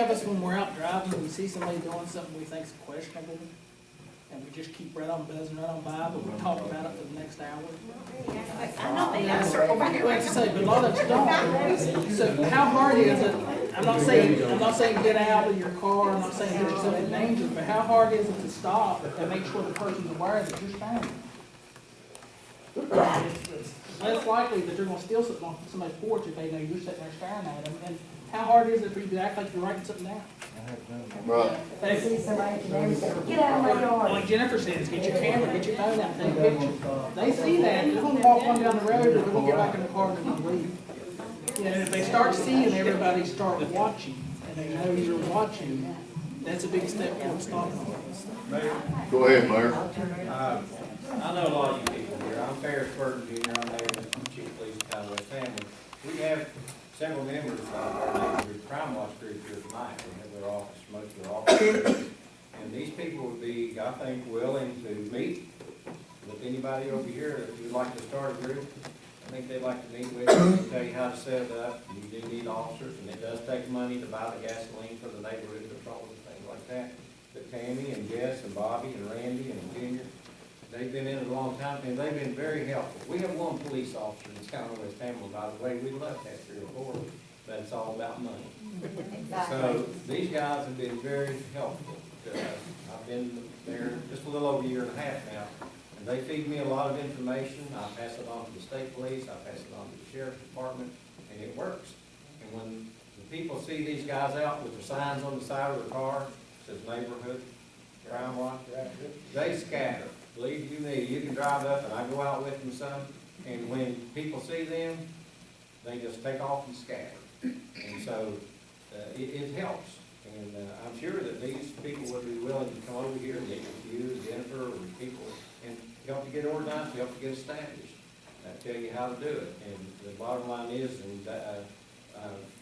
Have us when we're out driving, we see somebody doing something we think's questionable, and we just keep right on buzzing right on by, but we talk about it for the next hour. I know, and I circle back Like I around. say, but a lot of us don't. So how hard is it, I'm not saying get out of your car, I'm not saying put yourself in danger, but how hard is it to stop and make sure the person's aware that you're standing? It's less likely that they're gonna steal something off somebody's porch if they know you're sitting there staring at them, and how hard is it for you to act like you're writing something down? Right. Get out of my yard. Like Jennifer says, get your camera, get your phone out, take a picture. They see that, they're gonna walk on down the road, or they're gonna get back in the car and they're gonna leave. You know, if they start seeing everybody start watching, and they know you're watching, that's a big step towards stopping all this. Go ahead, Mayor. I know a lot of you people here. I'm Ferris Burton Jr. I'm mayor of the Chief Police of Town of West Hamlin. We have several members of our neighborhood crime watch group here tonight. We have their office, most of their offices. And these people would be, I think, willing to meet with anybody over here that would like to start a group. I think they'd like to meet with you and tell you how to set it up. You do need officers, and it does take money to buy the gasoline for the neighborhood patrols and things like that. But Tammy and Jess and Bobby and Randy and Junior, they've been in it a long time, and they've been very helpful. We have one police officer in the town of West Hamlin, by the way. We'd love to have 3 or 4, but it's all about money. So these guys have been very helpful to us. I've been there just a little over a year and a half now, and they feed me a lot of information. I pass it on to the state police, I pass it on to the sheriff's department, and it works. And when the people see these guys out with their signs on the side of their car, says neighborhood crime watch, they scatter. Believe you me, you can drive up, and I go out with them some, and when people see them, they just take off and scatter. And so, it helps. And I'm sure that these people would be willing to come over here and get with you, Jennifer, or people, and help you get organized, help you get established, tell you how to do it. And the bottom line is, and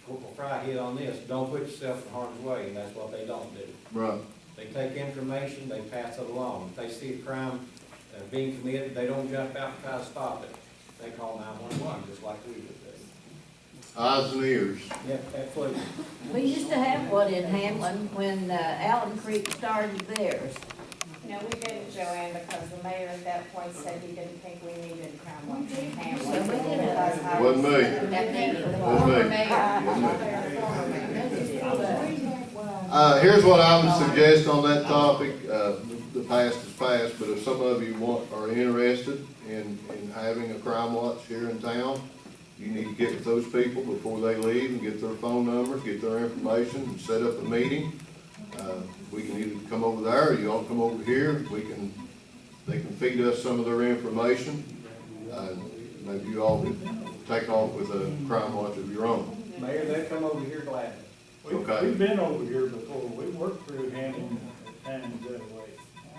Corporal Fry hit on this, don't put yourself in harm's way, and that's what they don't do. Right. They take information, they pass it along. If they see a crime being committed, they don't jump out and try to stop it. They call 911, just like we would do. Eyes and ears. Yeah, absolutely. We used to have one in Hamlin when Allen Creek started theirs. No, we didn't, Joanne, because the mayor at that point said he didn't think we needed a crime watch in Hamlin. So we didn't. Because I Wasn't me. That means the Wasn't former me. mayor. Wasn't me. Former mayor. Here's what I would suggest on that topic. The past is past, but if some of you are interested in having a crime watch here in town, you need to get with those people before they leave and get their phone numbers, get their information, and set up a meeting. We can either come over there, or you all come over here. They can feed us some of their information. Maybe you all could take off with a crime watch of your own. Mayor, they come over here gladly. Okay. We've been over here before, we worked through Hamlin and that way.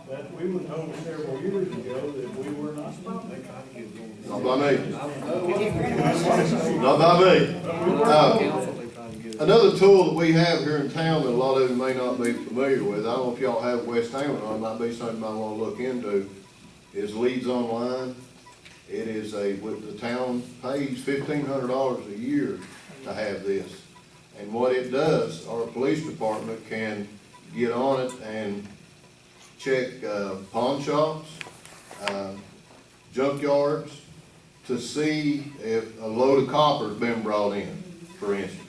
But we were told several years ago that we were not supposed to. Not by me. Not by me. Another tool that we have here in town that a lot of you may not be familiar with, I don't know if y'all have West Hamlin, or it might be something I want to look into, is Leads Online. It is the town pays $1,500 a year to have this. And what it does, our police department can get on it and check pawn shops, junkyards, to see if a load of copper has been brought in, for instance.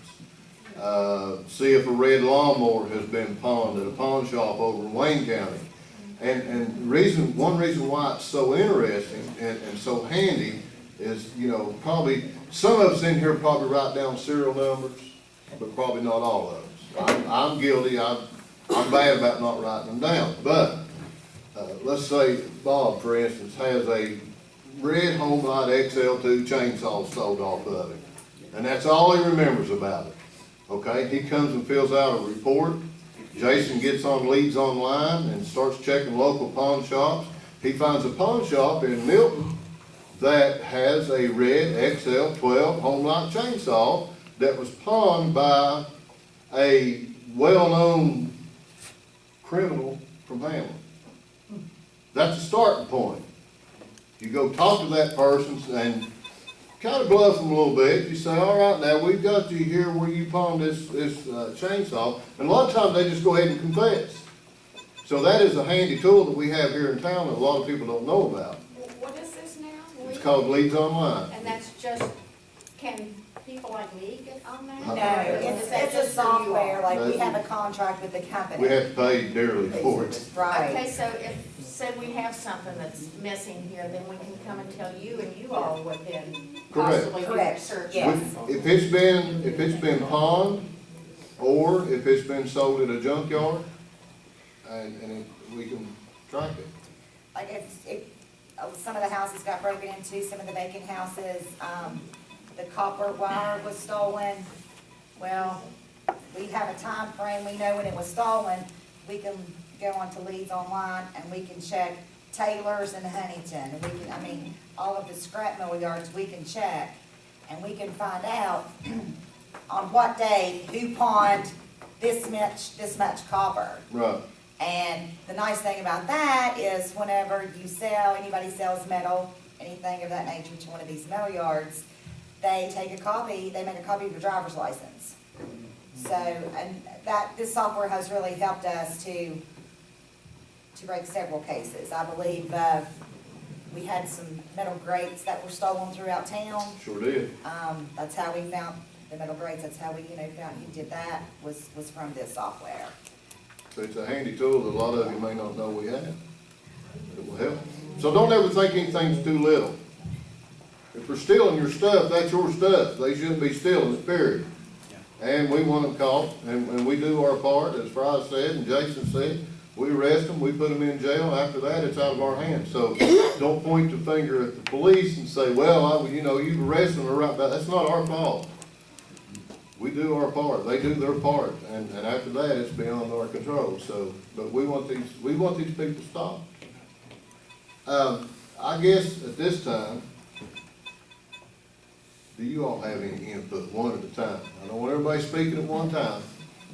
See if a red lawnmower has been pawned at a pawn shop over in Wayne County. And one reason why it's so interesting and so handy is, you know, probably, some of us in here probably write down serial numbers, but probably not all of us. I'm guilty, I'm bad about not writing them down. But let's say Bob, for instance, has a red Homelight XL2 chainsaw sold off of him. And that's all he remembers about it. Okay, he comes and fills out a report. Jason gets on Leads Online and starts checking local pawn shops. He finds a pawn shop in Milton that has a red XL12 Homelight chainsaw that was pawned by a well-known criminal from Hamlin. That's a starting point. You go talk to that person, and kind of bluff them a little bit. You say, all right, now, we've got you here where you pawned this chainsaw, and a lot of times they just go ahead and confess. So that is a handy tool that we have here in town that a lot of people don't know about. What is this now? It's called Leads Online. And that's just, can people like me get on that? No, Or is that It's a just for you all? software, like we have a contract with the company. We have to pay dearly for it. Right. Okay, so if, say we have something that's missing here, then we can come and tell you, and you all would then Correct. possibly do Correct, search. yes. If it's been pawned, or if it's been sold at a junkyard, we can track it. Like if some of the houses got broken into, some of the vacant houses, the copper wire was stolen. Well, we have a time frame. We know when it was stolen. We can go onto Leads Online and we can check Taylor's and Huntington. And we can, I mean, all of the scrap metal yards we can check, and we can find out on what day who pawned this much copper. Right. And the nice thing about that is whenever you sell, anybody sells metal, anything of that nature to one of these metal yards, they take a copy, they make a copy of your driver's license. So, and this software has really helped us to break several cases. I believe, we had some metal grates that were stolen throughout town. Sure did. That's how we found the metal grates, that's how we, found who did that, was from this software. So it's a handy tool that a lot of you may not know we have. It will help. So don't ever think anything's too little. If they're stealing your stuff, that's your stuff. They shouldn't be stealing it, period. And we want them caught, and we do our part, as Fry said and Jason said. We arrest them, we put them in jail. After that, it's out of our hands. So don't point the finger at the police and say, well, you've arrested them right back. That's not our fault. We do our part, they do their part, and after that, it's beyond our control, so, but we want these people stopped. I guess at this time, do you all have any input, one at a time? I don't want everybody speaking at one time,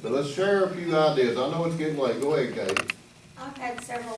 but let's share a few ideas. I know it's getting late, go ahead, Katie. I've had several